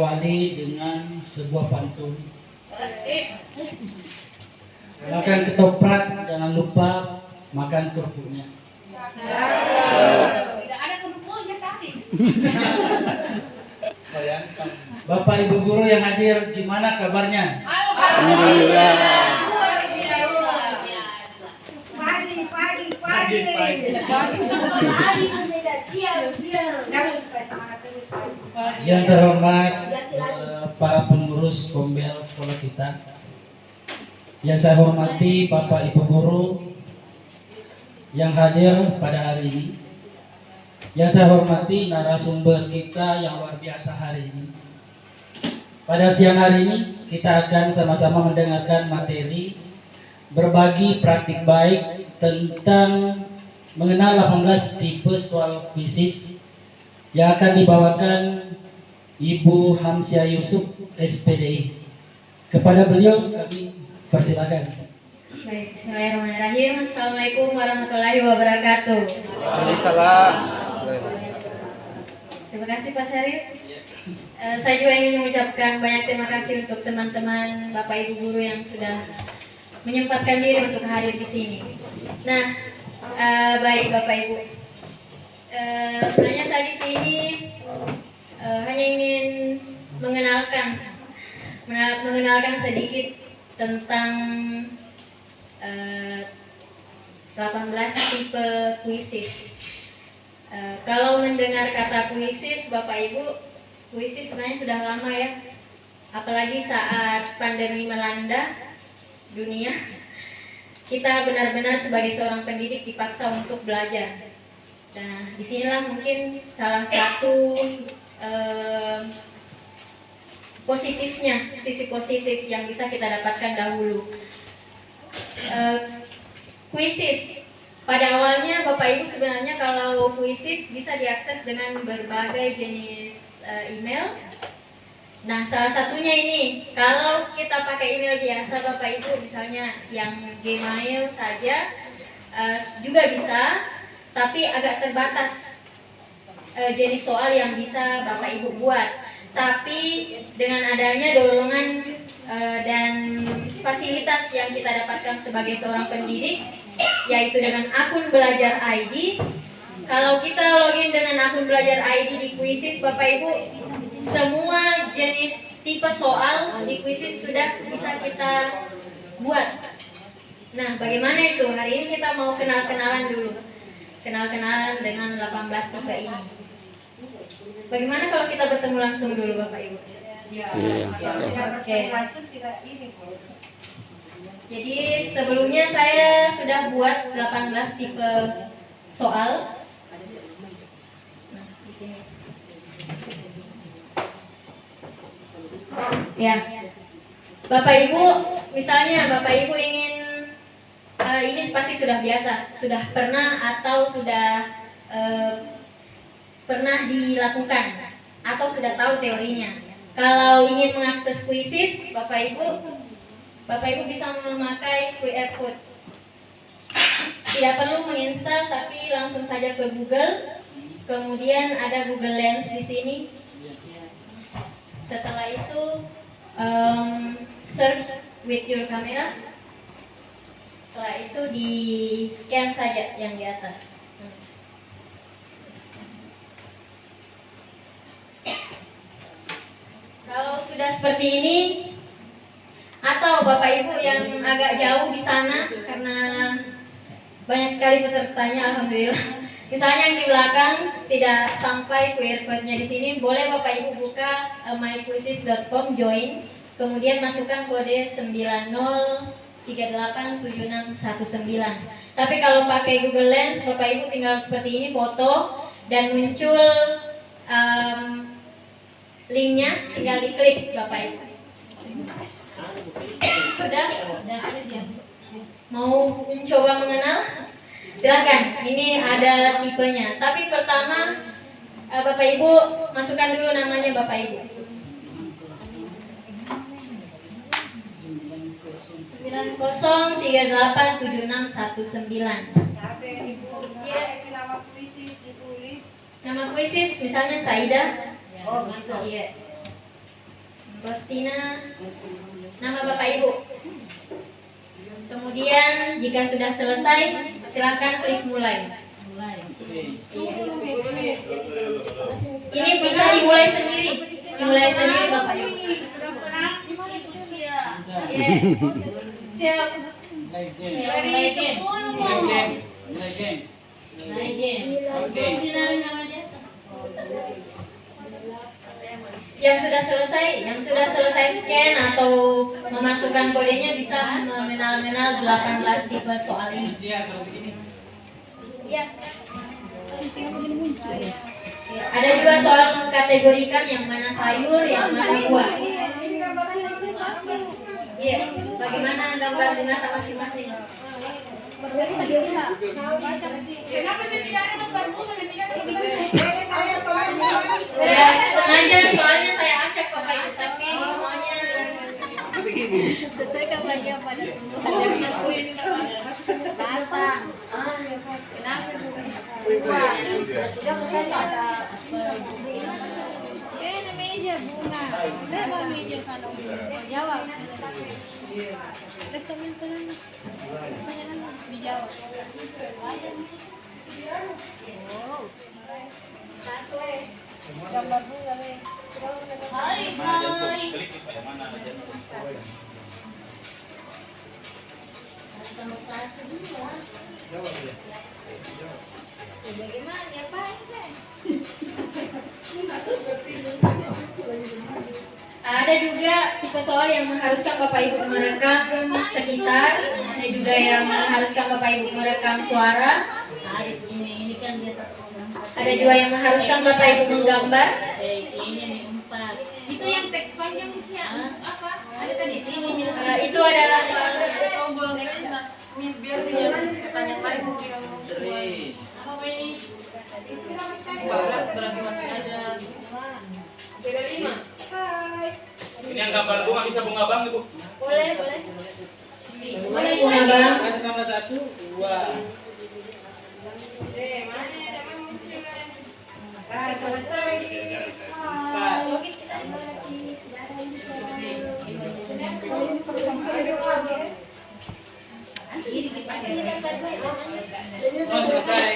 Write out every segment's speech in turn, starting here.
awali dengan sebuah pantun. Makan ketoprak, jangan lupa makan kerupuknya. Tidak ada kerupuknya tadi. Bapak Ibu guru yang hadir, gimana kabarnya? Alhamdulillah. Pagi. Yang terhormat para pengurus Kombel sekolah kita, yang saya hormati Bapak Ibu guru yang hadir pada hari ini, yang saya hormati narasumber kita yang luar biasa hari ini. Pada siang hari ini kita akan sama-sama mendengarkan materi berbagi praktik baik tentang mengenal 18 tipe soal kuisis yang akan dibawakan Ibu Hamsia Yusuf SPDI. Kepada beliau kami persilakan. Baik, bismillahirrahmanirrahim. Assalamualaikum warahmatullahi wabarakatuh. Waalaikumsalam. Terima kasih Pak Syarif. Saya juga ingin mengucapkan banyak terima kasih untuk teman-teman Bapak Ibu guru yang sudah menyempatkan diri untuk hadir di sini. Nah, baik Bapak Ibu. Sebenarnya saya di sini hanya ingin mengenalkan sedikit tentang 18 tipe kuisis. Kalau mendengar kata kuisis, Bapak Ibu, kuisis sebenarnya sudah lama ya. Apalagi saat pandemi melanda dunia, kita benar-benar sebagai seorang pendidik dipaksa untuk belajar. Nah, disinilah mungkin salah satu positifnya, sisi positif yang bisa kita dapatkan dahulu. Kuisis, pada awalnya Bapak Ibu sebenarnya kalau kuisis bisa diakses dengan berbagai jenis email. Nah, salah satunya ini, kalau kita pakai email biasa Bapak Ibu, misalnya yang Gmail saja juga bisa, tapi agak terbatas jenis soal yang bisa Bapak Ibu buat. Tapi dengan adanya dorongan dan fasilitas yang kita dapatkan sebagai seorang pendidik, yaitu dengan akun Belajar ID. Kalau kita login dengan akun Belajar ID di Kuisis, Bapak Ibu, semua jenis tipe soal di Kuisis sudah bisa kita buat. Nah, bagaimana itu? Hari ini kita mau kenal-kenalan dulu. Kenal-kenalan dengan 18 tipe ini. Bagaimana kalau kita bertemu langsung dulu Bapak Ibu? Oke. Jadi sebelumnya saya sudah buat 18 tipe soal. Nah, di sini. Ya. Bapak Ibu, misalnya Bapak Ibu ingin ini pasti sudah biasa, sudah pernah atau sudah pernah dilakukan atau sudah tahu teorinya. Kalau ingin mengakses kuisis, Bapak Ibu bisa memakai QR code. Tidak perlu menginstal, tapi langsung saja ke Google. Kemudian ada Google Lens di sini. Setelah itu search with your camera. Setelah itu di scan saja yang di atas. Kalau sudah seperti ini, atau Bapak Ibu yang agak jauh di sana karena banyak sekali pesertanya, alhamdulillah. Misalnya yang di belakang tidak sampai QR code-nya di sini, boleh Bapak Ibu buka myquizzes.com, join, kemudian masukkan kode 90387619. Tapi kalau pakai Google Lens, Bapak Ibu tinggal seperti ini, foto dan muncul linknya, tinggal diklik Bapak Ibu. Sudah ada dia. Mau coba mengenal? Silakan. Ini ada tipenya. Tapi pertama Bapak Ibu masukkan dulu namanya Bapak Ibu. 90387619. Iya. Nama kuisis misalnya Saida. Oh gitu. Iya. Rostina, nama Bapak Ibu. Kemudian jika sudah selesai, silakan klik mulai. Ini bisa dimulai sendiri Bapak Ibu. Iya. Siap. Yang sudah selesai scan atau memasukkan kodenya bisa mengenal 18 tipe soal ini. Ya. Ada juga soal mengkategorikan yang mana sayur, yang mana buah. Iya, bagaimana gambar bunga masing-masing? Kenapa sih tidak ada gambar bunga dan tidak ada Ya, sengaja soalnya saya acak Bapak Ibu, tapi semuanya sesuaikan lagi apa ada bata. Kenapa? Meja bunga. Kenapa meja sana? Jawab. Resumen tenang. Dijawab. Oh. Satu. Gambar bunga, Be. Hai. Satu dua. Bagaimana? Ngapain, Be? Ada juga tipe soal yang mengharuskan Bapak Ibu merekam sekitar, ada juga yang mengharuskan Bapak Ibu merekam suara. Ini kan dia satu. Ada juga yang mengharuskan Bapak Ibu menggambar. Ini 4. Itu yang teks panjang apa? Ada tadi sini. Itu adalah soal tombol next. Miss biar dia tanya lain yang apa ini? 14 berarti masih ada. Beda 5. Hai. Ini yang gambar bunga bisa bunga bang Ibu? Boleh. Boleh bunga bang. Ada nama 1, 2. Mana ada muncul? Selesai. Oh, selesai.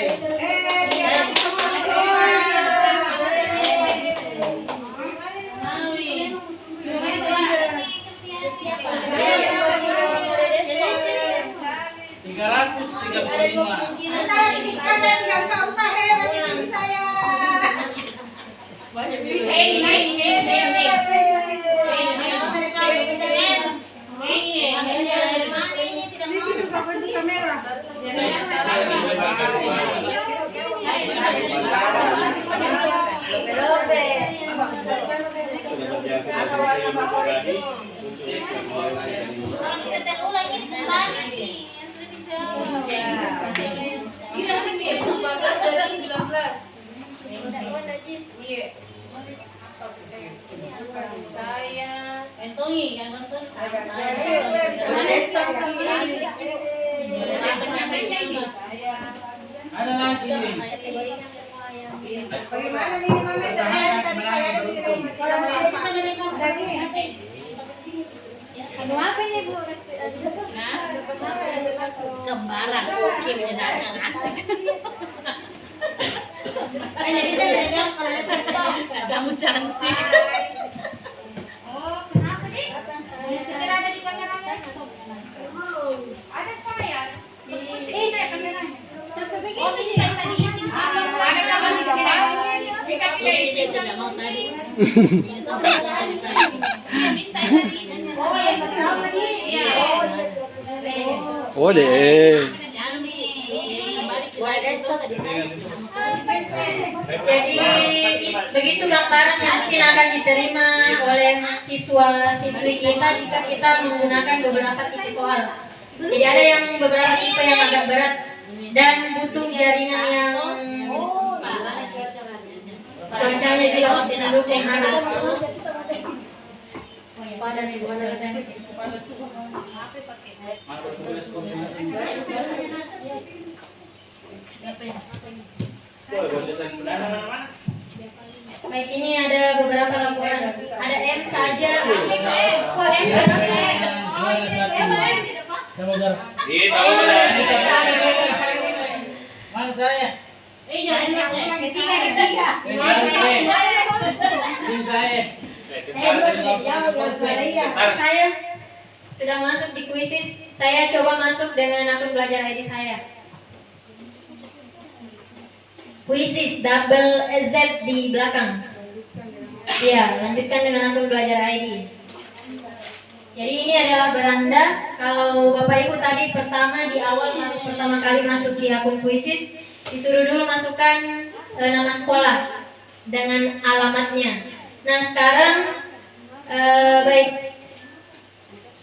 Ada lagi. Bagaimana nih Mama? Saya bisa merekam dari ini. Anu apa ini Bu? Sembarang oke menyenangkan asik. Jadi saya merekam kalau ada foto. Kamu cantik. Oh, kenapa nih? Segera ada di kameranya. Ada saya. Saya kameranya. Sampai begini. Oh, ini kan tadi isi. Ada kamar kita tidak isi. Tidak mau tadi. Minta tadi isinya. Oh, yang pertama nih. Iya. Oh deh. Jadi begitu gambaran yang mungkin akan diterima oleh siswa-siswi kita jika kita menggunakan beberapa tipe soal. Jadi ada yang beberapa tipe yang agak berat dan butuh jaringan yang cuacanya juga mendukung harus. Panas sih, panas. Baik, ini ada beberapa laporan. Ada M saja. Kok M saja? Coba jar. Tahu lah. Mana saya? Jangan Ketiga. Ini saya. Saya sudah masuk di Quizzes. Saya coba masuk dengan akun belajar ID saya. Quizzes double Z di belakang. Iya, lanjutkan dengan akun belajar ID. Jadi ini adalah beranda. Kalau Bapak Ibu tadi di awal pertama kali masuk di akun Quizzes, disuruh dulu masukkan nama sekolah dengan alamatnya. Nah sekarang baik,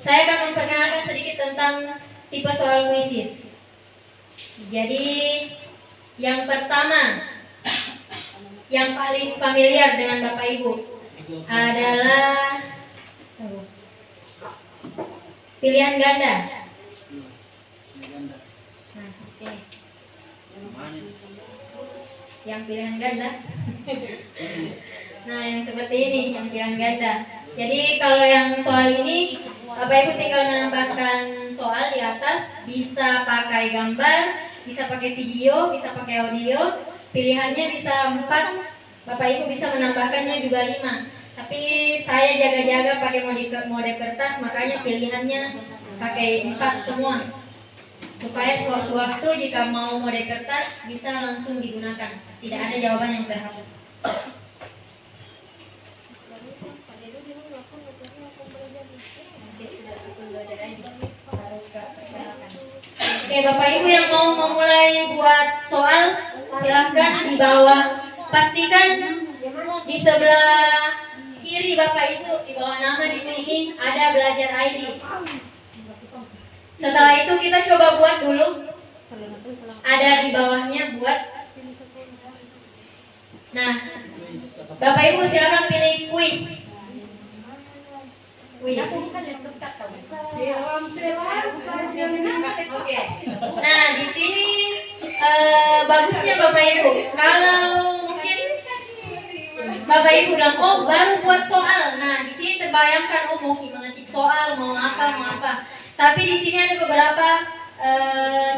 saya akan memperkenalkan sedikit tentang tipe soal Quizzes. Jadi yang pertama, yang paling familiar dengan Bapak Ibu adalah pilihan ganda. Nah, oke. Yang pilihan ganda. Nah, yang seperti ini, yang pilihan ganda. Jadi kalau yang soal ini, Bapak Ibu tinggal menambahkan soal di atas, bisa pakai gambar, bisa pakai video, bisa pakai audio. Pilihannya bisa 4, Bapak Ibu bisa menambahkannya juga 5. Tapi saya jaga-jaga pakai mode kertas, makanya pilihannya pakai 4 semua. Supaya sewaktu-waktu jika mau mode kertas bisa langsung digunakan. Tidak ada jawaban yang terhapus. Oke, Bapak Ibu yang mau memulai buat soal, silahkan di bawah. Pastikan di sebelah kiri Bapak Ibu, di bawah nama di sini ada belajar ID. Setelah itu kita coba buat dulu. Ada di bawahnya buat. Nah, Bapak Ibu silakan pilih quiz. Quiz. Oke. Nah, di sini bagusnya Bapak Ibu, kalau mungkin Bapak Ibu bilang, oh baru buat soal. Nah, di sini terbayangkan, oh mau mengetik soal, mau apa. Tapi di sini ada beberapa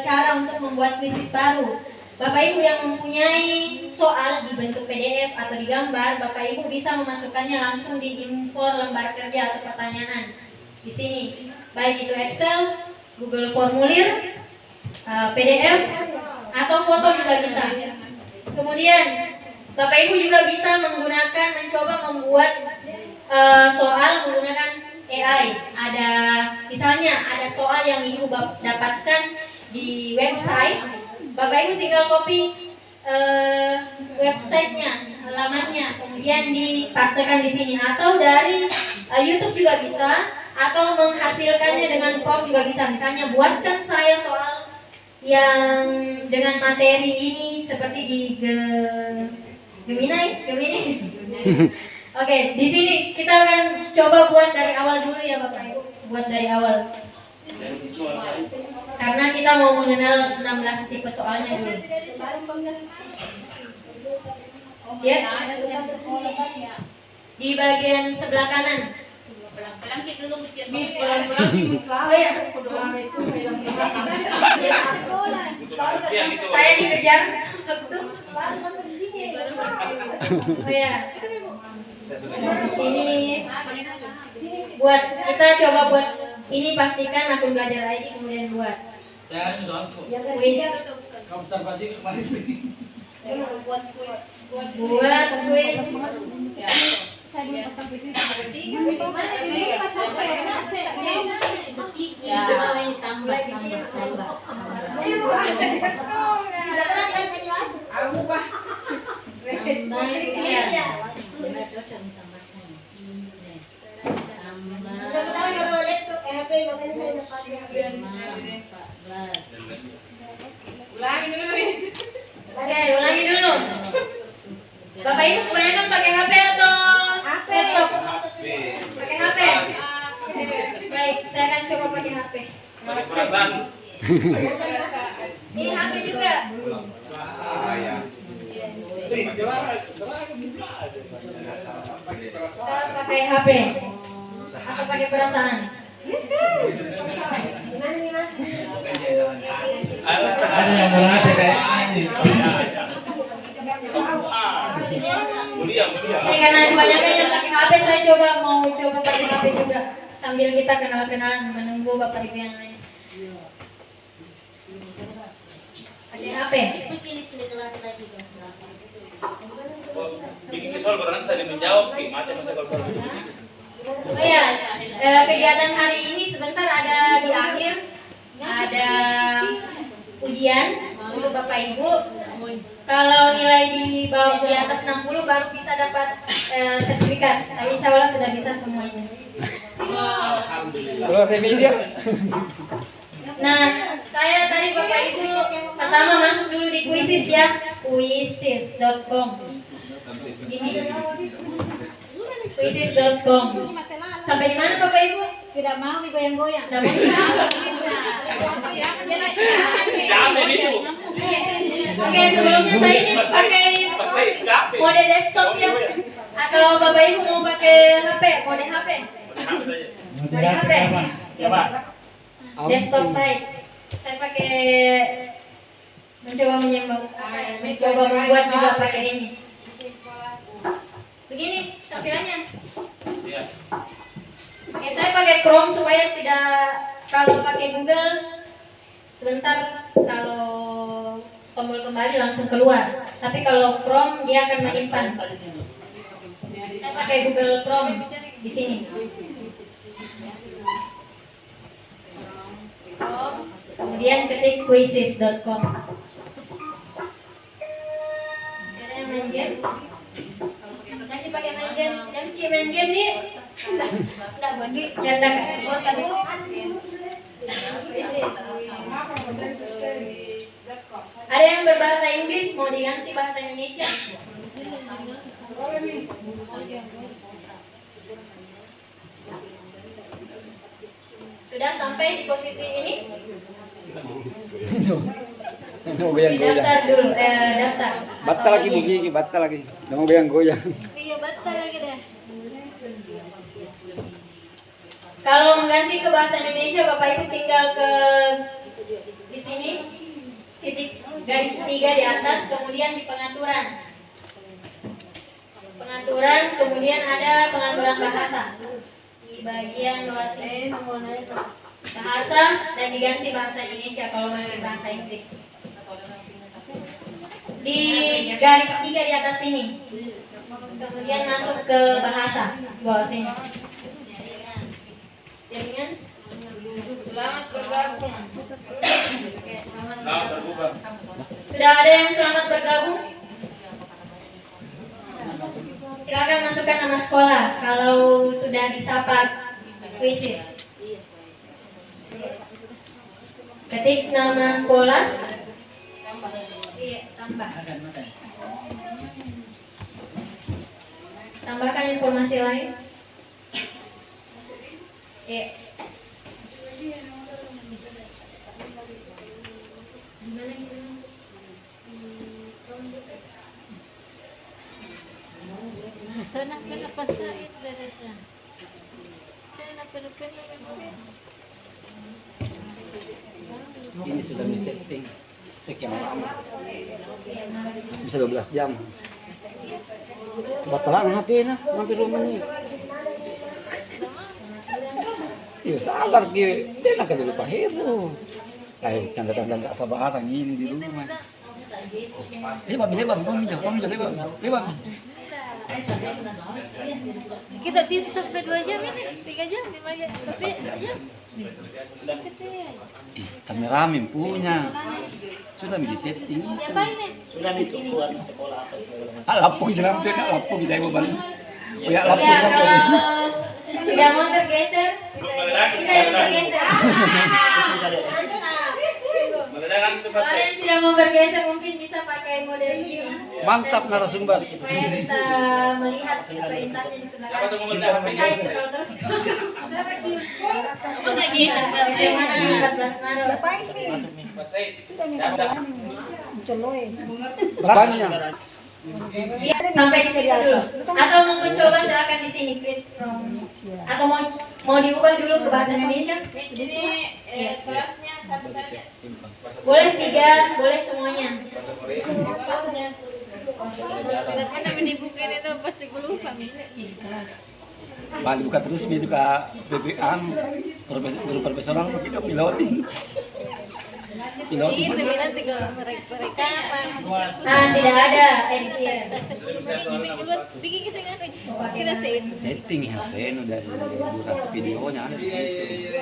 cara untuk membuat quiz baru. Bapak Ibu yang mempunyai soal di bentuk PDF atau di gambar, Bapak Ibu bisa memasukkannya langsung di import lembar kerja atau pertanyaan. Di sini, baik itu Excel, Google Formulir, PDF, atau foto juga bisa. Kemudian, Bapak Ibu juga bisa mencoba membuat soal menggunakan AI. Ada misalnya ada soal yang Ibu dapatkan di website, Bapak Ibu tinggal copy websitenya, halamannya, kemudian dipastekan di sini, atau dari YouTube juga bisa, atau menghasilkannya dengan prompt juga bisa. Misalnya buatkan saya soal yang dengan materi ini seperti di Gemini. Oke, di sini kita akan coba buat dari awal dulu ya Bapak Ibu. Buat dari awal. Karena kita mau mengenal 16 tipe soalnya dulu. Ya. Di bagian sebelah kanan. Oh ya. Saya dikejar. Oh ya. Ini buat kita coba buat ini, pastikan akun belajar ID kemudian buat. Saya ada soalku. Quiz. Observasi kemarin. Buat quiz. Saya belum pasang quiz itu berarti ulangi dulu. Bapak Ibu kebanyakan pakai HP atau laptop? Pakai HP. Baik, saya akan coba pakai HP. Pakai perasaan. Ini HP juga. pakai HP atau pakai perasaan? Ada yang merasa kayak ini. Ini karena kebanyakan yang pakai HP, saya mau coba pakai HP juga sambil kita kenal-kenalan menunggu bapak ibu yang lain. Pakai HP. Bikin soal orang saya menjawab, mati masa kalau soal. Oh ya, kegiatan hari ini sebentar ada di akhir, ada ujian untuk bapak ibu. Kalau nilai di bawah di atas 60 baru bisa dapat sertifikat. Tapi insya Allah sudah bisa semuanya. Keluar dari media. Nah, saya tadi bapak ibu pertama masuk dulu di Quizzes ya, quizzes.com. Ini quizzes.com. Sampai di mana bapak ibu? Tidak mau digoyang-goyang. Tidak mau. Capek itu. Oke, sebelumnya saya ini pakai mode desktop ya. Atau bapak ibu mau pakai HP, mode HP? Mode HP. Ya, Pak. Desktop saya. Saya pakai mencoba membuat juga pakai ini. Begini tampilannya. Iya. Oke, saya pakai Chrome supaya tidak, kalau pakai Google sebentar kalau tombol kembali langsung keluar. Tapi kalau Chrome dia akan menyimpan. Saya pakai Google Chrome di sini. Kemudian ketik quizzes.com. Saya main game. Masih pakai main game. Main game nih. Enggak bandi. Cetak kan? Ada yang berbahasa Inggris mau diganti bahasa Indonesia? Sudah sampai di posisi ini? Mau goyang-goyang. Daftar dulu, daftar. Batal lagi begini, batal lagi. Mau goyang-goyang. Iya, batal lagi deh. Kalau mengganti ke bahasa Indonesia, Bapak Ibu tinggal ke di sini, titik garis 3 di atas, kemudian di pengaturan. Pengaturan, kemudian ada pengaturan bahasa. Di bagian bawah sini bahasa dan diganti bahasa Indonesia kalau masih bahasa Inggris. Di garis 3 di atas sini. Kemudian masuk ke bahasa bawah sini. Jaringan. Selamat bergabung. Oke, Selamat berbuka. Sudah ada yang selamat bergabung? Silakan masukkan nama sekolah kalau sudah disapa Quizzes. Ketik nama sekolah. Iya, tambah. Tambahkan informasi lain. Iya. Sana ka na pasain dalaga. Sana penuh-penuh. Ini sudah di-setting sekian lama. Bisa 12 jam. Batalan HP na, mampir rumah ni. Iya, sabar dia. Dia nak dulu pahero. Ayo, tanda-tanda tak sabar ini di rumah. Lebar, kami lebar. Kita bisa sampai 2 jam ini, 3 jam, 5 jam, tapi jam. Kami rame punya. Sudah di-setting. Ngapain nih? Lapuk Islam tuh, lapuk kita ibu balik. Oh ya, lapuk Ya, Islam tuh. kalau tidak mau tergeser, kita yang bergeser. Mendengarkan itu Pak. Kalau yang tidak mau bergeser mungkin bisa pakai model ini. Mantap narasumber. Supaya bisa melihat perintahnya di sebelah Siapa tuh kanan. mau mendengar? Saya scroll terus. Semoga bisa Bagaimana 14 Maret? Pak Said. Datang. Berapanya? Iya, sampai di situ dulu. Atau mau mencoba silakan di sini. ini print from atau mau diubah dulu ke bahasa Indonesia? Di sini kelasnya satu saja. Boleh 3, boleh semuanya. Kan namanya dibuka itu pasti gue lupa. Balik buka terus itu ke BPA guru profesional begitu piloting. Piloting. Itu nanti kalau mereka apa? Nah, tidak ada editor. Bikin kisah apa? Kita set. Setting HP udah durasi videonya ada di situ.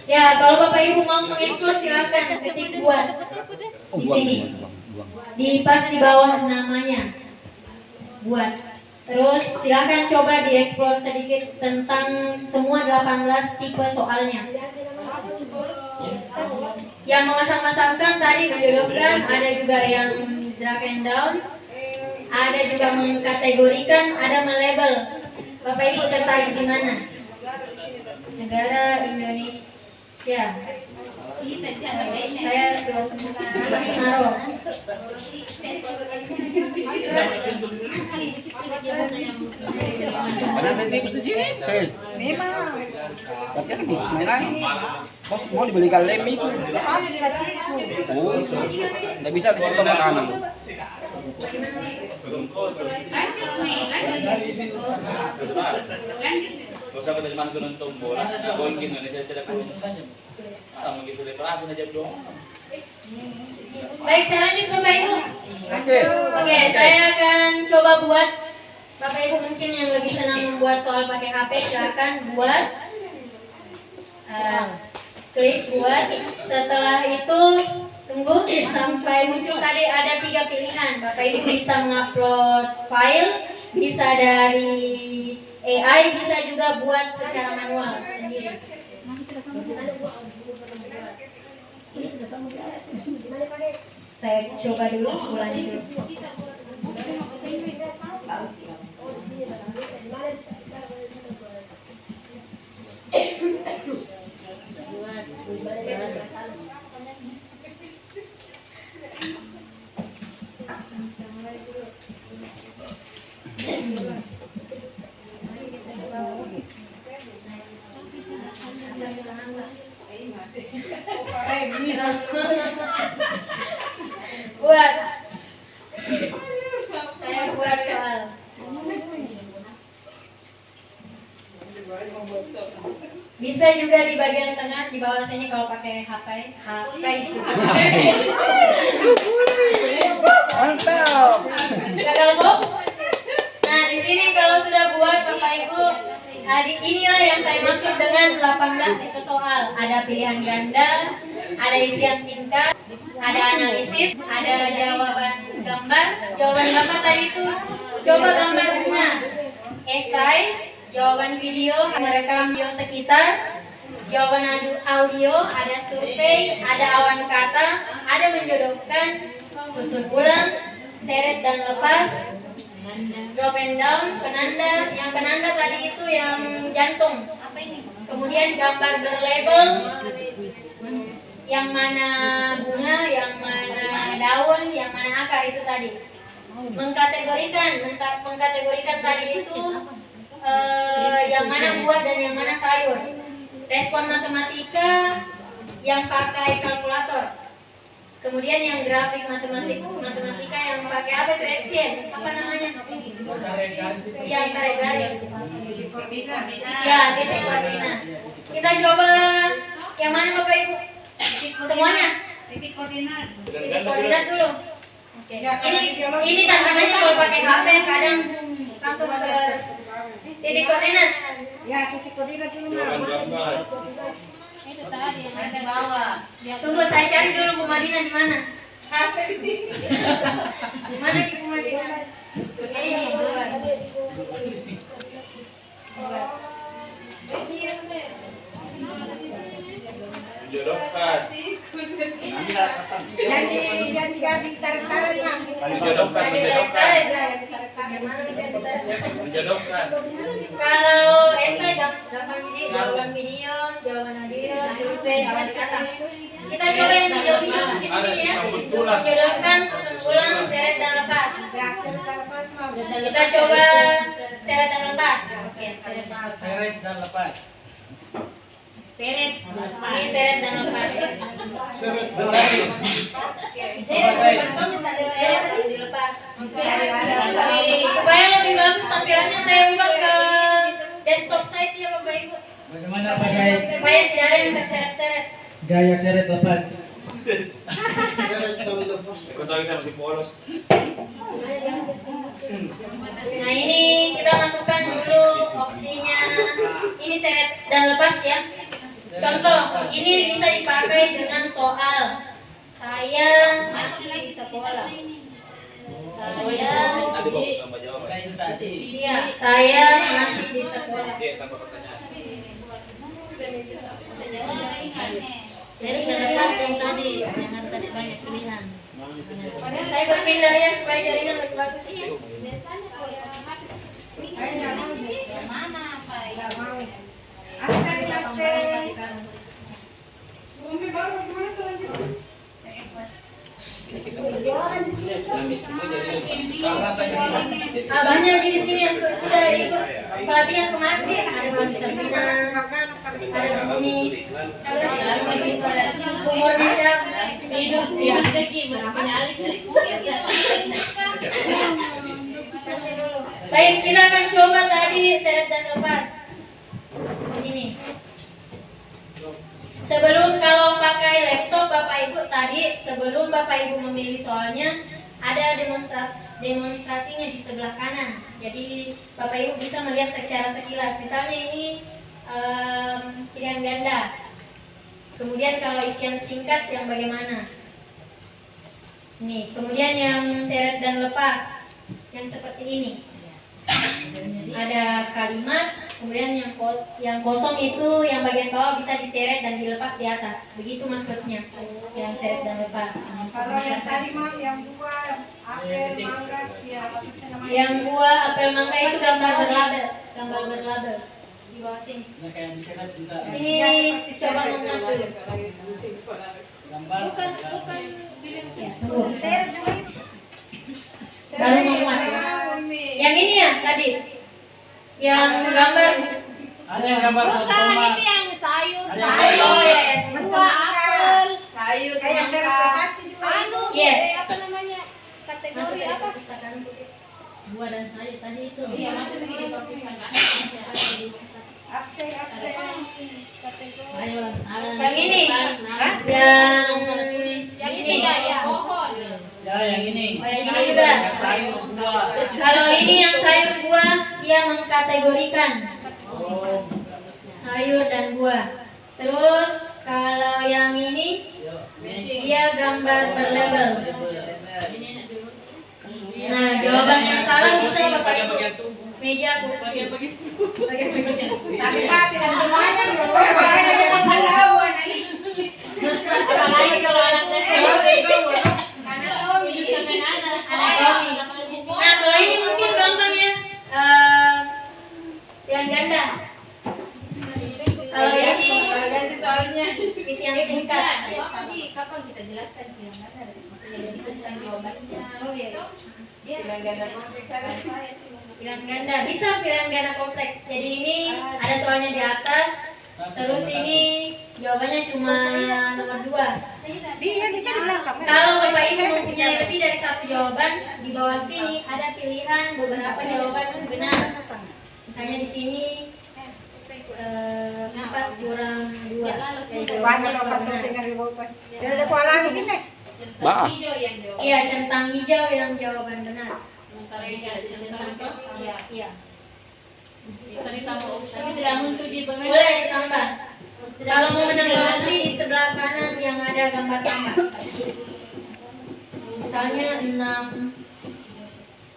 Ya, kalau Bapak Ibu mau mengeksplor silakan ketik buat Oh, di buang, sini. buang. Di pas di bawah namanya. Buat. Terus silakan coba dieksplor sedikit tentang semua 18 tipe soalnya. Yang memasang-masangkan tadi menjodohkan, ada juga yang drag and down, ada juga mengkategorikan, ada melabel. Bapak Ibu tertarik di mana? Negara Indonesia. Saya naruh. Ada tikus di sini. Memang. Tapi kan tikus merah. Mau dibelikan lem itu. Oh, nggak bisa di situ makanan. Usah kita cuma nonton bola, gol gitu Indonesia tidak punya. Orang begitu lepas aku aja doang. Baik, saya lanjut Bapak Ibu. Oke. Oke, saya akan coba buat. Bapak Ibu mungkin yang lebih senang membuat soal pakai HP, silakan buat. Klik buat. Setelah itu tunggu sampai muncul tadi ada 3 pilihan. Bapak Ibu bisa mengupload file, bisa dari AI, bisa juga buat secara manual sendiri. Saya coba dulu, ulangi dulu. Buat. Saya buat soal. Bisa juga di bagian tengah, di bawah sini kalau pakai HP. Mantap. Gagal fokus. Nah, di sini kalau sudah buat Bapak Ibu, inilah yang saya maksud dengan 18 tipe soal. Ada pilihan ganda, ada isian singkat, ada analisis, ada jawaban gambar. Jawaban gambar tadi itu coba gambar bunga, esai, jawaban video, merekam video sekitar, jawaban audio, ada survei, ada awan kata, ada menjodohkan, susun ulang, seret dan lepas, drop and down, penanda. Yang penanda tadi itu yang jantung. Kemudian gambar berlabel, yang mana bunga, yang mana daun, yang mana akar itu tadi. Mengkategorikan tadi itu yang mana buah dan yang mana sayur. Respon matematika yang pakai kalkulator. Kemudian yang grafik matematika yang pakai apa itu Excel? Apa namanya? Yang tarik garis. Ya, titik koordinat. Kita coba yang mana Bapak Ibu? Semuanya? Titik koordinat dulu. Oke. Ini tantangannya kalau pakai HP kadang langsung ke titik koordinat. Ya, titik koordinat dulu. Jawaban gambar. Itu tadi yang ada bawah. Tunggu, saya cari dulu Bu Madina di mana? Saya di sini. Di mana di Bu Madina? Ini nih, buat. Menjodohkan. Yang ditarik-tarik mah. Menjodohkan. Menjodohkan. Kalau esai gampang ini, jawaban video, jawaban audio, survei, awan kata. Kita coba yang video-video di sini ya. Menjodohkan, susun ulang, seret dan lepas. Ya, saya lepas mau. Kita coba seret seret dan lepas. Oke, seret dan lepas. Seret dan lepas. Seret, ini seret dan lepas. Selesai. Seret bastón minta Seret dan dilepas. Supaya lebih bagus tampilannya saya ubah ke desktop site ya Bapak Ibu. Bagaimana Pak Said? Supaya tidak ada yang terseret-seret. Gaya seret lepas. Kau tahu kita masih polos. Nah ini kita masukkan dulu opsinya. Ini seret dan lepas ya. Contoh, ini bisa dipakai dengan soal. Saya masih di sekolah. Saya Nanti bawa tambah jawab. Kayak itu tadi. Iya, saya masih di sekolah. Iya, tambah pertanyaan. Jadi jangan langsung tadi, jangan tadi banyak pilihan. Saya berpindah ya supaya jaringan lebih bagus. Banyak di sini yang sudah ikut pelatihan kemarin ada Bang Sabina, ada Bumi, umur dia hidup ya. Baik, kita akan coba tadi seret dan lepas. Ini. Sebelum kalau pakai laptop Bapak Ibu tadi, sebelum Bapak Ibu memilih soalnya, ada demonstrasinya di sebelah kanan. Jadi Bapak Ibu bisa melihat secara sekilas. Misalnya ini pilihan ganda. Kemudian kalau isian singkat yang bagaimana? Nih, kemudian yang seret dan lepas, yang seperti ini. Ada kalimat, kemudian yang kosong itu yang bagian bawah bisa diseret dan dilepas di atas. Begitu maksudnya, yang seret dan lepas. Kalau yang tadi mah yang buah apel mangga ya Yang buah apel mangga itu gambar berlabel di bawah sini. Nah, kayak diseret juga. Sini coba mengatur. Gambar. Bukan Ya, tunggu. seret juga itu. Baru memuat. Yang ini ya tadi, yang gambar. Ada yang gambar tomat. yang sayur. Ada yang Oh ya, ya. Buah apel. Sayur Kayak seret lepas itu juga. Anu, Iya. apa namanya? Masuk Kategori dari apa? perpustakaan buku. Buah dan sayur tadi itu. Iya, masuk di perpustakaan. Absen. Kategori. Yang ini, yang ini ya. Pohon. Ya, yang ini. Oh, yang ini juga. Yang sayur buah. Kalau ini yang sayur buah, dia mengkategorikan Oh. sayur dan buah. Terus kalau yang ini, dia gambar berlabel. Nah, jawaban yang salah bisa Bapak Ibu. Bagian tubuh. Meja, kursi. Bagian-bagian. Tapi Pak tidak semuanya juga. Makanya kita tahu anak ini. Apalagi kalau anaknya Anatomi. anatomi. Nah, kalau ini mungkin gampangnya yang ganda. Kalau ini ganti soalnya. isi yang singkat. Kapan kita jelaskan yang mana? Maksudnya jadi tentang jawabannya. Oh iya. Bilang ganda kompleks ada. Pilihan ganda bisa pilihan ganda kompleks. Jadi ini ada soalnya di atas. Terus ini jawabannya cuma nomor 2. Dia bisa di belakang. Kalau Bapak Ibu mempunyai lebih dari satu jawaban, di bawah sini ada pilihan beberapa jawaban benar. Misalnya di sini 4 kurang 2. Banyak loh pas tinggal di bawah. Jadi ada kualang ini nih. Bah. Iya, centang hijau yang jawaban benar. Sementara ini ada centang hitam. Iya. Bisa ditambah opsi. Tapi tidak muncul di pemain. Boleh ditambah. Kalau mau menambah opsi di sebelah kanan yang ada gambar tambah. Misalnya 6,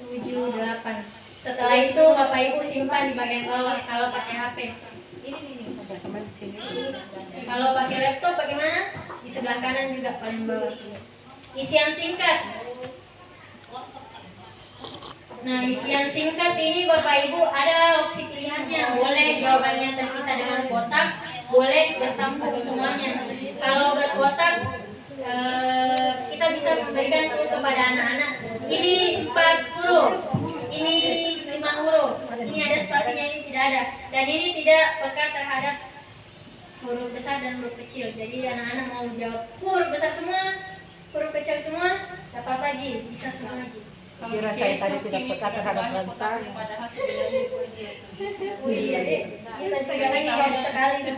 7, 8. Setelah itu Bapak Ibu simpan di bagian bawah kalau pakai HP. Ini. Kalau pakai laptop bagaimana? Di sebelah kanan juga paling bawah. Isian singkat. Nah, isian singkat ini Bapak Ibu ada opsi pilihannya. Boleh jawabannya terpisah dengan kotak, boleh bersambung semuanya. Kalau berkotak, kita bisa memberikan clue kepada anak-anak. Ini 4 huruf, ini 5 huruf. Ini ada spasinya, ini tidak ada. Dan ini tidak peka terhadap huruf besar dan huruf kecil. Jadi anak-anak mau jawab huruf besar semua, huruf kecil semua, gak apa-apa Ji, bisa semua Ji. Kira saya tadi tidak peka terhadap bangsa. Oh iya deh, bisa segalanya bagus sekali.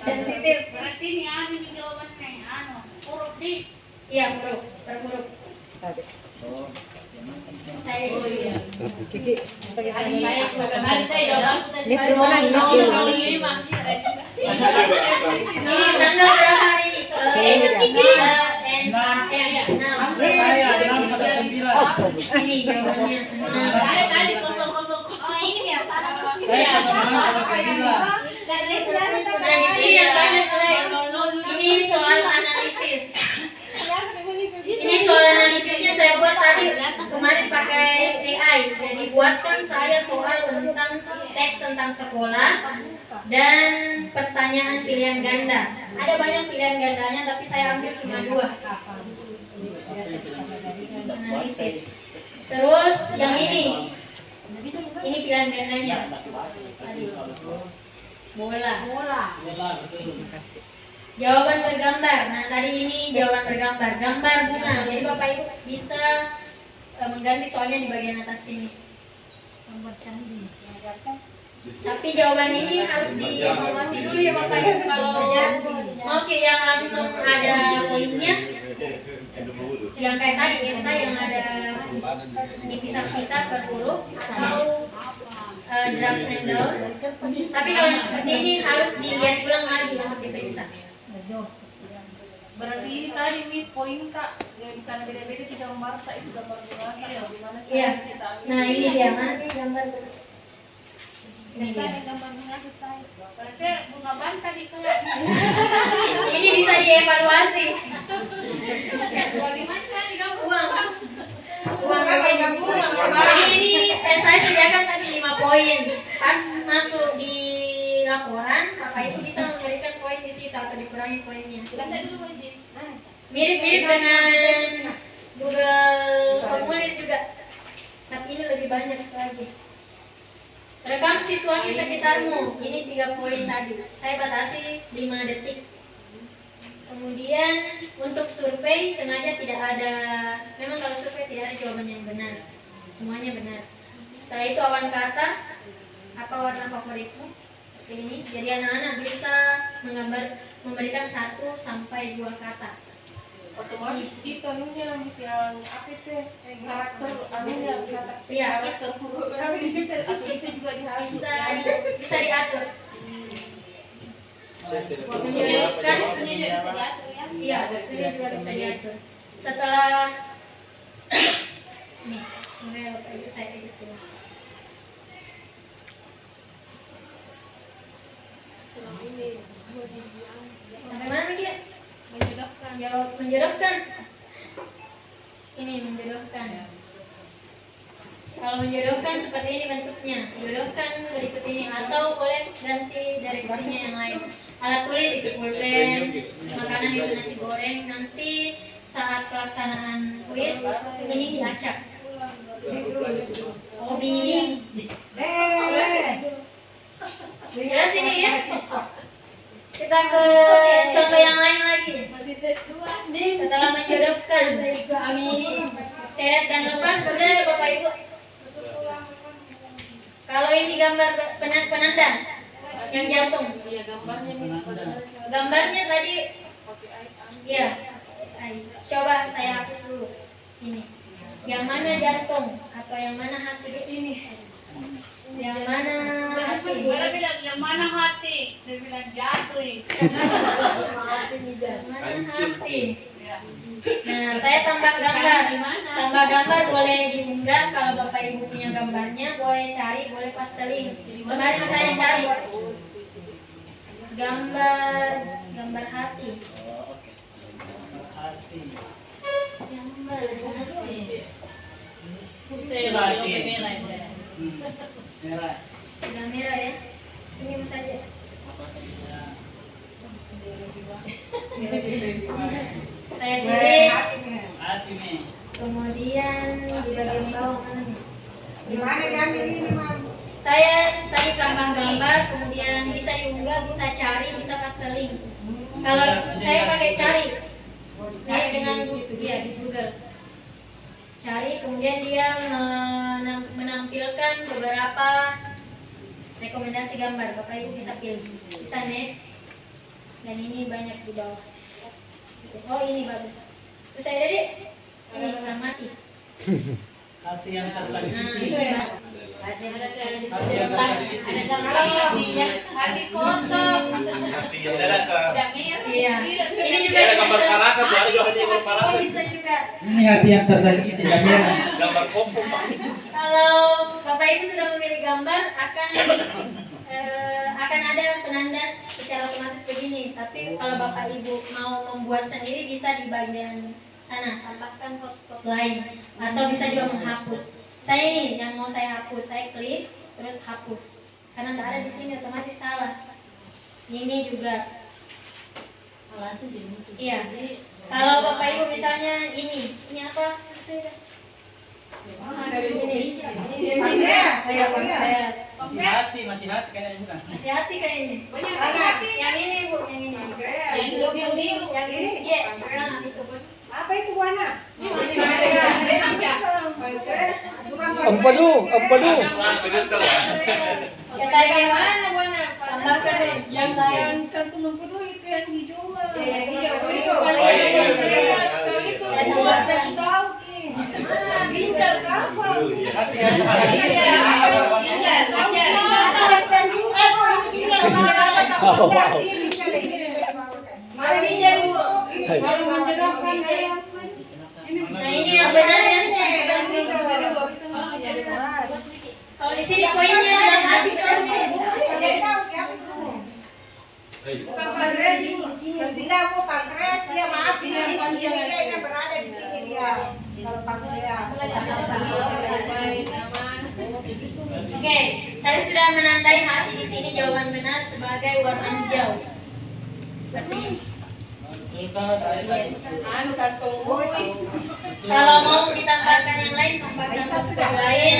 Sensitif. Berarti ini anu nih jawabannya, anu huruf D. Iya, huruf, per huruf. Saya Kiki, Saya jawab ini permohonan ini. ini tanggal berapa hari ini? Saya 609. Ini jawabannya. tadi kosong. Oh ini biasa. Saya 0609. Nah, di sini yang banyak ini soal analisis. Ini soal analisisnya saya buat tadi kemarin pakai AI. Jadi buatkan saya soal tentang teks tentang sekolah dan pertanyaan pilihan ganda. Ada banyak pilihan gandanya, tapi saya ambil cuma 2. Analisis. Terus yang ini pilihan gandanya. Tadi. Bola. Jawaban bergambar. Nah, tadi ini jawaban bergambar. Gambar bunga. Jadi Bapak Ibu bisa mengganti soalnya di bagian atas sini. Tapi jawaban ini harus dievaluasi dulu ya Bapak Ibu. Kalau mau yang langsung ada poinnya, yang kayak tadi esai yang ada dipisah-pisah per huruf atau draft and down. Tapi kalau yang seperti ini harus dilihat ulang lagi untuk diperiksa. Berarti ini tadi Miss poin Kak, ya, bukan beda-beda 3 gambar Kak, itu gambar bunga Kak, ya, gimana Iya. cara kita ambil? Nah ini dia mana nih gambar. Ini dia. Saya gambar bunga selesai. Saya bunga banta di kelas. Ini bisa dievaluasi. Bagaimana cara digambar? Uang ini saya sediakan tadi 5 poin. Pas masuk di laporan, Bapak Ibu bisa memberikan poin di situ atau dikurangi poinnya. Ganda dulu wajib. Mirip-mirip dengan Google Formulir juga, tapi ini lebih banyak lagi. Rekam situasi sekitarmu, ini 3 poin tadi. Saya batasi 5 detik. Kemudian untuk survei sengaja tidak ada, memang kalau survei tidak ada jawaban yang benar, semuanya benar. Setelah itu awan kata, apa warna favoritmu? Seperti ini. Jadi anak-anak bisa memberikan 1 sampai 2 kata. Otomatis itu anunya Miss yang apa itu karakter anunya Iya. karakter huruf kami bisa juga dihasut. Bisa diatur. Menyebutkan punya juga bisa diatur ya. Iya, ini juga bisa diatur. Setelah nih, mulai Bapak Ibu saya edit dulu. Sampai mana dia? Menjodohkan. Jawab menjodohkan. Ini menjodohkan. Kalau menjodohkan seperti ini bentuknya, jodohkan berikut ini atau boleh ganti direksinya yang lain. Alat tulis itu pulpen, makanan itu nasi goreng. Nanti saat pelaksanaan kuis ini diacak. Oh bimbing. Jelas ini ya. Kita ke contoh yang lain lagi. Masih sesuai. Setelah menjodohkan, seret dan lepas sudah Bapak Ibu. Kalau ini gambar penanda yang jantung. Iya gambarnya Miss. Gambarnya tadi, Pakai air. ya. Coba saya hapus dulu. Ini. Yang mana jantung atau yang mana hati ini? Yang mana hati? Dia bilang yang mana hati? Dia bilang jatuh. Yang mana hati? Nah, saya tambah gambar. Tambah gambar boleh diunggah. Kalau Bapak Ibu punya gambarnya, boleh cari, boleh pasteling. Kemarin saya cari gambar hati. Gambar hati. Sudah merah ya. Ini saja. Saya pilih. Kemudian di bagian bawah mana nih? Di mana diambil ini, Mam? Saya tadi gambar, kemudian bisa diunggah, bisa cari, bisa custom link. Kalau saya pakai cari dengan dia di Google. Cari, kemudian dia menampilkan beberapa rekomendasi gambar. Bapak Ibu bisa pilih, bisa next, dan ini banyak di bawah. Oh ini bagus. Terus saya jadi ini mati. Hati yang Nah tersakiti. itu ya. Ada gambar ya. Hati kotor. Iya. Ini juga Ada gambar paragraf, ada juga hati gambar Oh, paragraf. bisa juga. Ini hati yang tersakiti tidak merah. Gambar kopo. Kalau Bapak Ibu sudah memilih gambar akan ada penanda secara otomatis begini. Tapi kalau Bapak Ibu mau membuat sendiri bisa di bagian sana tambahkan hotspot lain atau bisa juga menghapus. Saya ini yang mau saya hapus, saya klik terus hapus karena nggak ada di sini otomatis salah. Ini juga Langsung jadi muncul. iya. Kalau Bapak Ibu misalnya ini apa? Maksudnya Dari sini. saya pakai Masih hati kayaknya bukan. masih hati kayaknya. Banyak hati. Yang ini Bu, yang ini. Yang biru-biru. Yang ini iya. Nah, itu. Apa itu warna? Empadu. Ya saya Mana warna? tambahkan Yang saya kantung empedu itu yang hijau mah. Iya, Sekali itu buat dari tahu ki. Ginjal apa? Hati yang Mari ginjal Bu. Kalau menjelaskan Nah, ini yang benar ya. Kalau di sini poinnya yang hati kan. bukan pankreas ini di sini. Sini aku pankreas dia maaf ini dia berada di sini dia. Kalau pankreas. Oke, saya sudah menandai hati di sini jawaban benar sebagai warna hijau. Seperti ini. Anu kantung uwi. Kalau mau ditambahkan yang lain, tambahkan hotspot lain.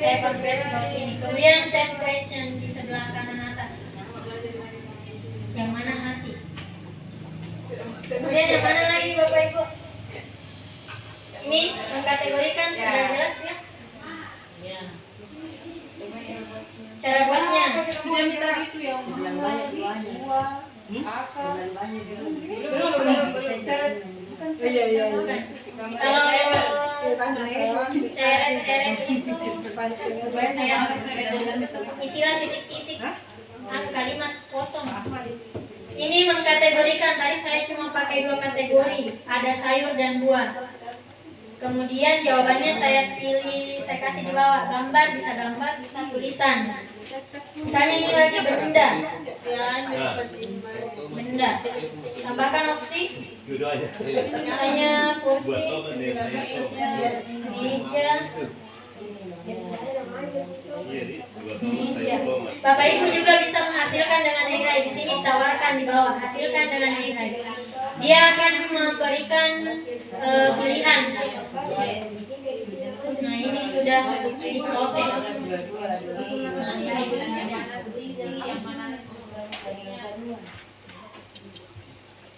Saya pakai di sini. Kemudian save question di sebelah kanan atas. Yang mana hati? Kemudian yang mana lagi Bapak Ibu? Ini mengkategorikan sudah jelas ya. Cara buatnya. Sudah minta itu yang mana? Dua. Akal. Belum. Iya. Kalau seret-seret itu istilah titik-titik kalimat kosong. Ini mengkategorikan, tadi saya cuma pakai 2 kategori, ada sayur dan buah. Kemudian jawabannya saya pilih, saya kasih di bawah, gambar, bisa tulisan. Misalnya ini lagi benda. Benda. Tambahkan opsi. Misalnya kursi, meja. Meja. Bapak Ibu juga bisa menghasilkan dengan AI. Di sini tawarkan di bawah, hasilkan dengan AI. Dia akan memberikan pilihan. Nah ini sudah diproses. Nah,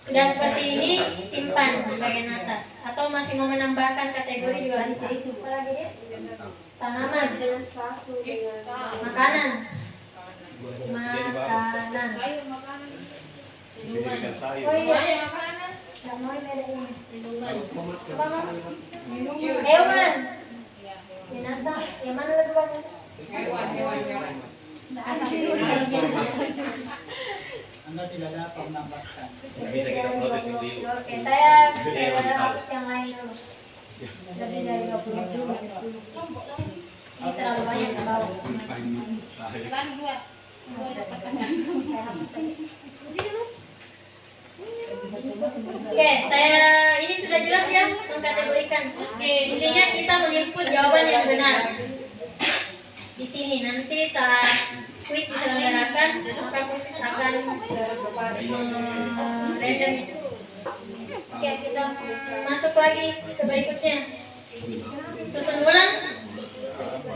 sudah seperti ini, simpan di bagian atas. Atau masih mau menambahkan kategori juga bisa itu. Apa lagi ya? Tanaman, makanan, Oh iya, makanan. Nggak mau ini ada ini. Hewan, binatang, yang mana lebih bagus? Anda tidak dapat menambahkan. Bisa kita protes itu. Oke, saya hapus yang lain dulu. Lebih dari 20 ini terlalu banyak ke bawah. Oke, saya ini sudah jelas ya mengkategorikan. Oke, intinya kita menginput jawaban yang benar. Di sini nanti saat kuis diselenggarakan, maka kuis akan random itu. Oke, kita masuk lagi ke berikutnya. Susun ulang.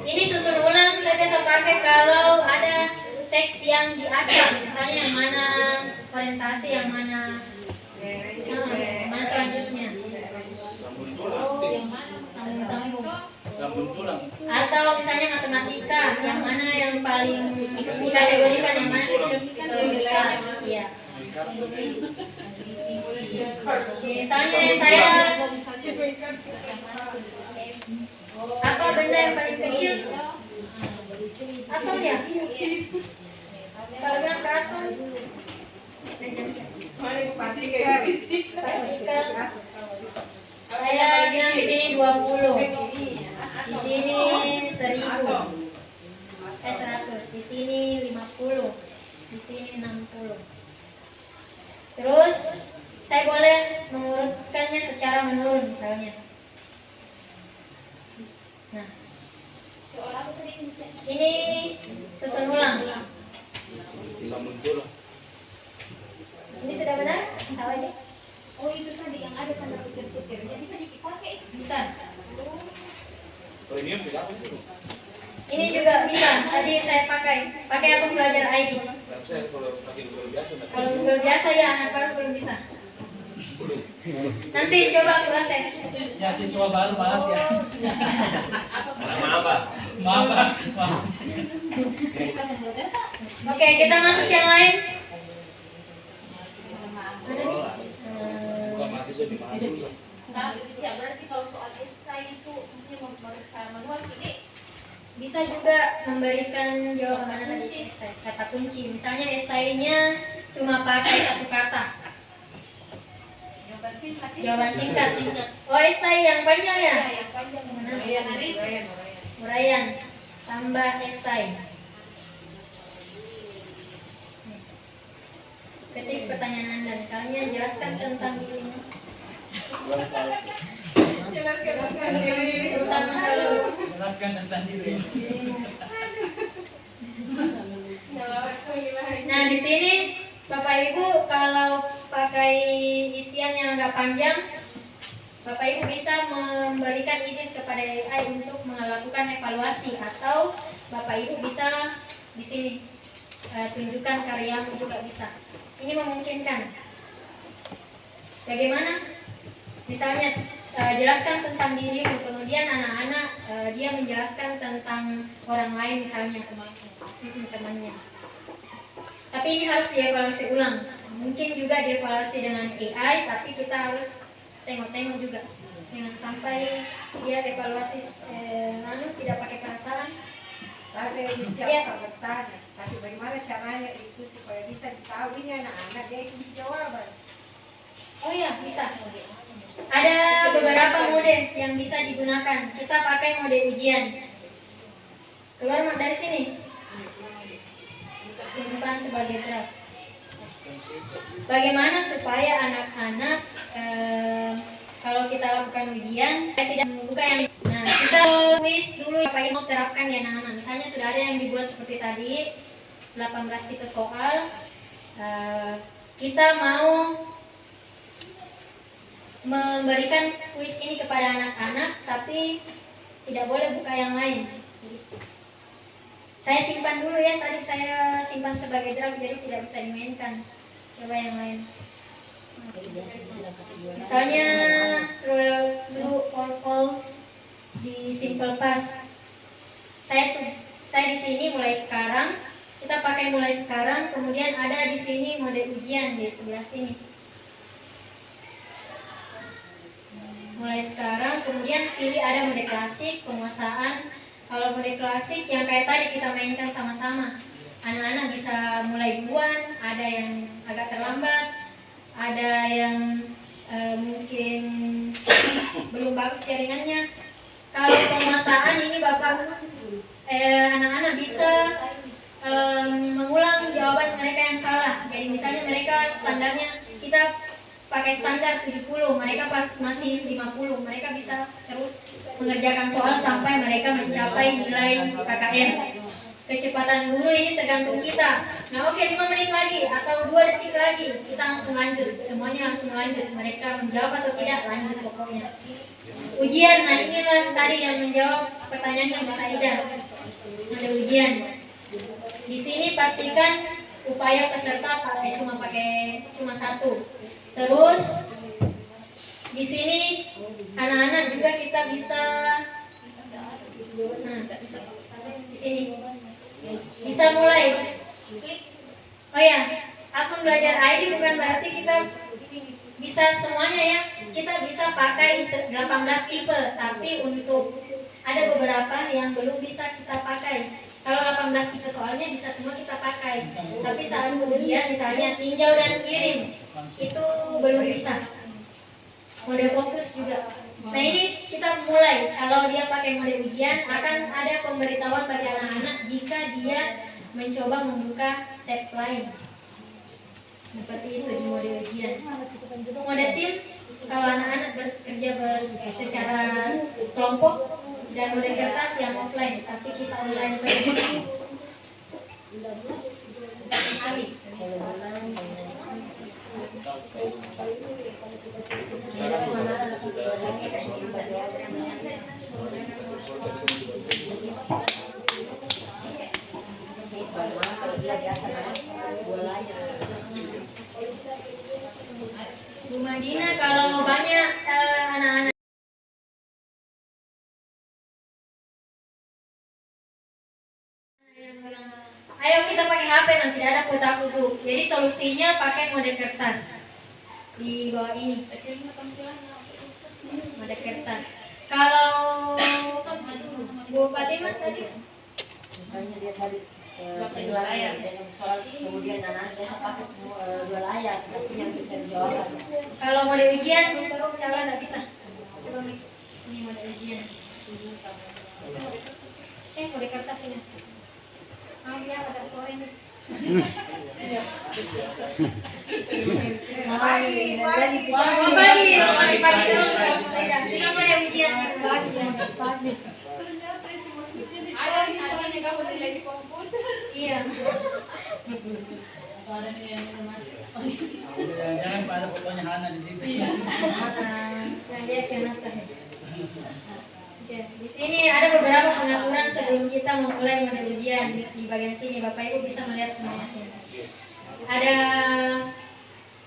Ini susun ulang saya biasa pakai kalau ada teks yang diacak, misalnya yang mana orientasi, yang mana mana selanjutnya. Sambung-sambung. Sambung tulang. Atau misalnya matematika, yang mana yang paling dikategorikan, yang mana prioritas. Iya. Misalnya saya apa benda yang paling kecil? Atom ya? Kalau bilang ke atom, saya bilang di sini 20, di sini 1000, 100, di sini 50, di sini 60. Terus saya boleh mengurutkannya secara menurun misalnya. Nah, ini susun ulang. Sambung tulang. Ini sudah benar? Salah ini? Oh itu tadi yang ada tanda putir-putirnya bisa dipakai. Bisa. Premium tidak apa itu? Ini juga bisa. Tadi saya pakai apa belajar ID. Saya kalau pakai Google biasa enggak. Kalau Google biasa ya anak baru belum bisa. Nanti coba proses. Ya siswa baru maaf ya. Maaf, Pak. Maaf Pak. Maaf. Oke, kita masuk yang lain. Bukan mahasiswa di mahasiswa. Nah, ya berarti kalau soal esai itu maksudnya memeriksa manual ini Bisa juga memberikan jawaban mana tadi esai, kata kunci. Misalnya esainya cuma pakai satu kata. Jawaban singkat. Oh, esai yang panjang ya? yang panjang Uraian tambah esai. Ketik pertanyaan Anda, misalnya jelaskan tentang dirimu. Terutama kalau Jelaskan tentang diri. Nah, di sini Bapak Ibu kalau pakai isian yang agak panjang, Bapak Ibu bisa memberikan izin kepada AI untuk melakukan evaluasi, atau Bapak Ibu bisa di sini tunjukkan karyamu juga bisa. Ini memungkinkan. Bagaimana? Misalnya jelaskan tentang dirimu, kemudian anak-anak dia menjelaskan tentang orang lain, misalnya temannya. Tapi ini harus dievaluasi ulang. Mungkin juga dievaluasi dengan AI, tapi kita harus tengok-tengok juga. Jangan sampai dia evaluasi tidak pakai perasaan. Ada yang siapa bertanya, tapi bagaimana caranya itu supaya bisa diketahui anak-anak dia itu jawaban. Oh iya, bisa. Ada beberapa mode yang bisa digunakan. Kita pakai mode ujian. Keluar Mak, dari sini. Simpan sebagai draft. Bagaimana supaya anak-anak kalau kita lakukan ujian tidak membuka yang nah, kita tulis dulu apa yang mau terapkan ya anak-anak. Misalnya sudah ada yang dibuat seperti tadi 18 tipe soal. Kita mau memberikan kuis ini kepada anak-anak, tapi tidak boleh buka yang lain. Saya simpan dulu ya, tadi saya simpan sebagai draft, jadi tidak bisa dimainkan. Coba yang lain. Misalnya true or false di simple past. Saya di sini mulai sekarang. Kita pakai mulai sekarang. Kemudian ada di sini mode ujian di sebelah sini. Mulai sekarang. Kemudian pilih ada mode klasik, penguasaan. Kalau mode klasik yang kayak tadi kita mainkan sama-sama. Anak-anak bisa mulai duluan, ada yang agak terlambat, ada yang mungkin belum bagus jaringannya. Kalau penguasaan ini Bapak anak-anak bisa mengulang jawaban mereka yang salah. Jadi misalnya mereka standarnya kita pakai standar 70, mereka pas masih 50, mereka bisa terus mengerjakan soal sampai mereka mencapai nilai KKM. kecepatan guru ini tergantung kita. Nah oke, 5 menit lagi atau 2 detik lagi kita langsung lanjut, semuanya langsung lanjut. Mereka menjawab atau tidak, lanjut pokoknya. Ujian, nah inilah tadi yang menjawab pertanyaannya Mbak Saida. Ada ujian. Di sini pastikan upaya peserta cuma satu. Terus di sini anak-anak juga kita bisa di sini bisa mulai. Oh ya, akun belajar ID bukan berarti kita bisa semuanya ya. Kita bisa pakai 18 tipe, tapi untuk ada beberapa yang belum bisa kita pakai. Kalau 18 tipe soalnya bisa semua kita pakai, tapi saat ujian misalnya tinjau dan kirim itu belum bisa. Mode fokus juga. Nah ini kita mulai. Kalau dia pakai mode ujian akan ada pemberitahuan bagi anak-anak jika dia mencoba membuka tab lain. Seperti itu di mode ujian. Untuk mode tim, kalau anak-anak bekerja secara kelompok, dan mode kertas yang offline, tapi kita online terus. Bu Madina, kalau banyak anak-anak ayo kita pakai HP, nanti ada kotak buku. Jadi solusinya pakai mode kertas. Di bawah ini mode kertas. Kalau Bu Fatimah tadi Misalnya dia tadi dua layar dengan soal, kemudian anak dia pakai 2 layar yang bisa dijawab. kalau mode ujian cara nggak bisa. Coba ini mode ujian. Mode kertas ini. Oh iya, ada sore nih. Pagi, masih pagi terus kamu saya. Kenapa ada ujian pagi? Ada artinya kamu tidak di komputer. Iya. Jangan pada fotonya Hana di situ. Nah, dia kena di sini ada beberapa pengaturan sebelum kita memulai mode ujian. Di bagian sini Bapak Ibu bisa melihat semuanya sini. Ada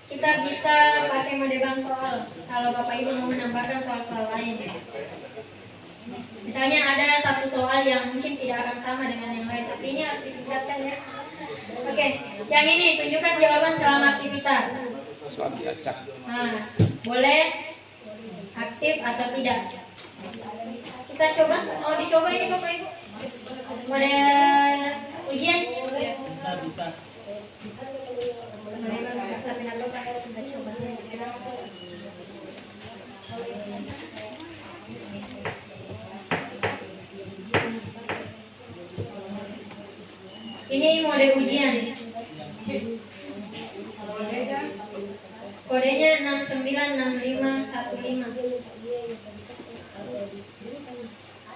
kita bisa pakai mode bank soal kalau Bapak Ibu mau menambahkan soal-soal lain. Misalnya ada satu soal yang mungkin tidak akan sama dengan yang lain, tapi ini harus ditingkatkan ya. Oke, yang ini tunjukkan jawaban selama aktivitas. Soal diacak. Nah, boleh aktif atau tidak. Kita coba, dicoba ini Bapak Ibu. Mode ujian? Bisa. Kita coba. Ini mode ujian. Kodenya 696515.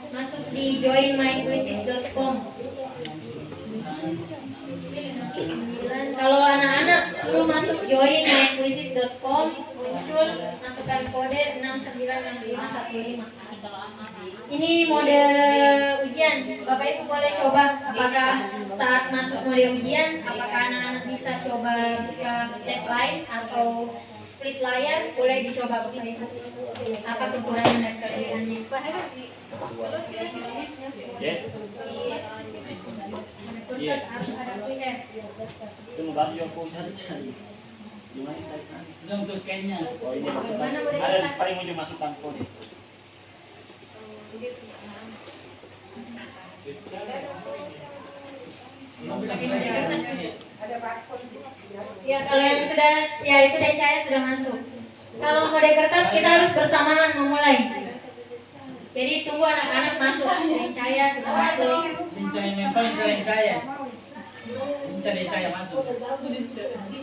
Masuk di joinmyquizzes.com. Kalau anak-anak suruh masuk joinmyquizzes.com, muncul masukkan kode 696515. Ini mode ujian. Bapak Ibu boleh coba apakah saat masuk mode ujian apakah anak-anak bisa coba buka tab lain atau split layar, boleh dicoba Bapak Ibu. Apa kekurangan dan kelebihannya? Terus harus ada kuiner. Itu mau yang aku cari. Gimana tadi? Ini untuk scan-nya. Oh ini Mana boleh ada kertas? paling ujung masukkan kode. Ada barcode di sini. Ya kalau yang sudah, ya itu Dencaya sudah masuk. Kalau mode kertas kita harus bersamaan memulai. Jadi tunggu anak-anak masuk. Dencaya sudah masuk. Lincah mental, Lincah masuk.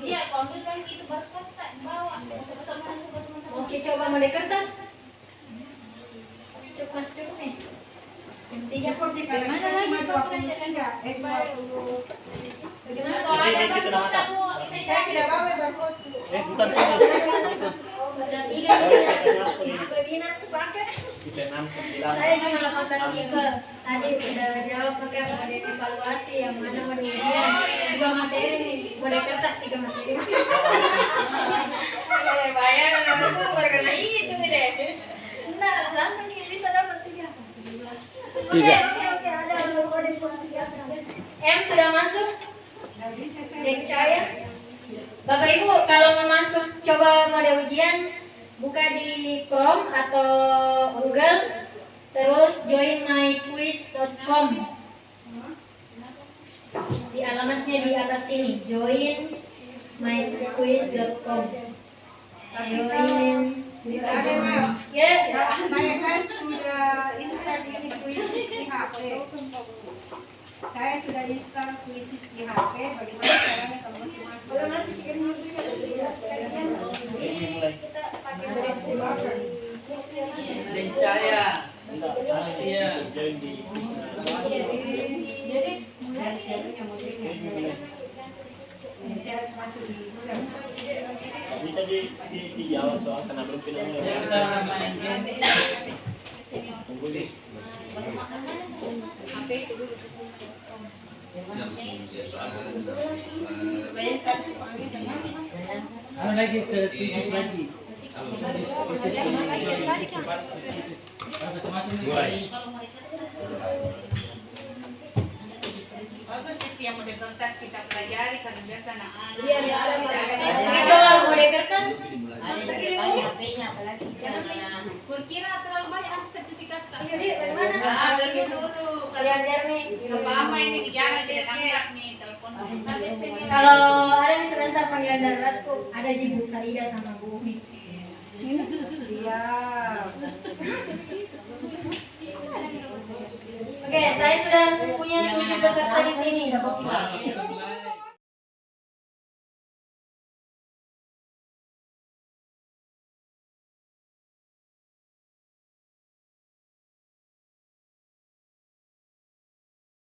Iya, komputer itu barcode tak bawa. Betul teman-teman. Oke, coba mode kertas. Cukup nih. Tiga. Cukup di mana lagi Pak? 20. Bagaimana Kalau ada barcode kamu Saya tidak bawa barcode. Bukan Udah tiga. Bagaimana aku pakai? Saya cuma 18 tipe. Tadi sudah jawab pakai apa ada evaluasi yang mana mau ujian 2 materi, boleh kertas 3 materi. bayar narasumber karena itu deh. Enggak, langsung bisa dapat 3. Tiga. Oke, ada kode M sudah masuk. Jadi saya. Bapak Ibu, kalau mau masuk coba mode ujian, buka di Chrome atau Google, terus join myquiz.com. Di alamatnya di atas sini, join myquiz.com. Join. Ada Mak. Ya, Saya kan sudah install ini Quizzes di HP. Saya sudah install Quizzes di HP. Bagaimana caranya kalau mau masuk? Kalau masuk ini bisa kita pakai mode Lencaya. Iya. Jadi saya harus masuk di Google. Bisa dijawab soal karena belum finalnya. Yang bisa main game. Tunggu deh. Ada lagi ke krisis lagi. Krisis lagi. Masing-masing mulai. Bagus itu yang mode kertas kita pelajari karena biasa anak-anak. Iya, ada. coba mode kertas. Ada yang depan HP-nya apalagi jangan Kira terlalu banyak aku sertifikat tak. Jadi bagaimana? Nah, ada gitu tuh. Biar nih. Apa ini dijalan tidak tangkap nih telepon. Sampai sini. Kalau ada yang sebentar panggilan darurat tuh ada di Bu Saida sama Bu Umi. Siap. Oke, saya sudah punya 7 peserta di sini. Dapat 5.